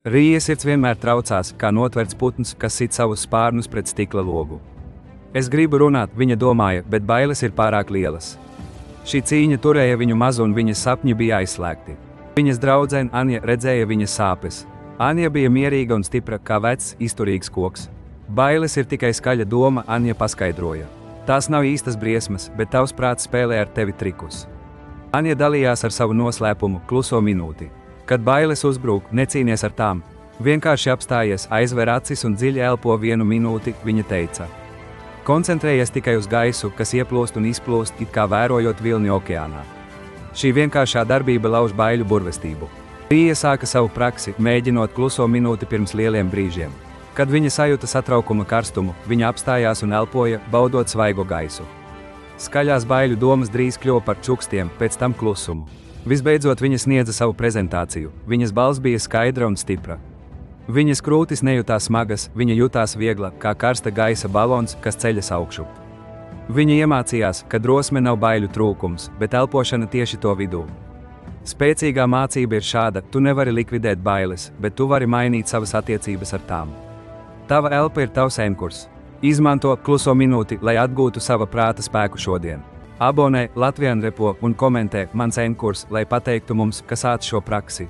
Rīja sirds vienmēr traucās, kā notverts putns, kas sit savus spārnus pret stikla logu. Es gribu runāt, viņa domāja, bet bailes ir pārāk lielas. Šī cīņa turēja viņu mazu un viņas sapņi bija aizslēgti. Viņas draudzene Anja redzēja viņas sāpes. Anja bija mierīga un stipra, kā vecs, izturīgs koks. Bailes ir tikai skaļa doma, Anja paskaidroja. Tās nav īstas briesmas, bet tavs prāts spēlē ar tevi trikus. Anja dalījās ar savu noslēpumu, kluso minūti. Kad bailes uzbrūk, necīnies ar tām. Vienkārši apstājies, aizver acis un dziļi elpo 1 minūti, viņa teica. Koncentrējies tikai uz gaisu, kas ieplūst un izplūst, it kā vērojot vilni okeānā. Šī vienkāršā darbība lauž baiļu burvestību. Rīja sāka savu praksi, mēģinot kluso minūti pirms lieliem brīžiem. Kad viņa sajuta satraukuma karstumu, viņa apstājās un elpoja, baudot svaigo gaisu. Skaļās baiļu domas drīz kļuva par čukstiem, pēc tam klusumu. Visbeidzot viņa sniedza savu prezentāciju, viņas balss bija skaidra un stipra. Viņas krūtis nejūtās smagas, viņa jutās viegla, kā karsta gaisa balons, kas ceļas augšup. Viņa iemācījās, ka drosme nav baiļu trūkums, bet elpošana tieši to vidū. Spēcīgā mācība ir šāda, tu nevari likvidēt bailes, bet tu vari mainīt savas attiecības ar tām. Tava elpa ir tavs enkurs. Izmanto kluso minūti, lai atgūtu sava prāta spēku šodien. Abonē Latvian Repo un komentē mans enkurs, lai pateiktu mums, kas āc šo praksi.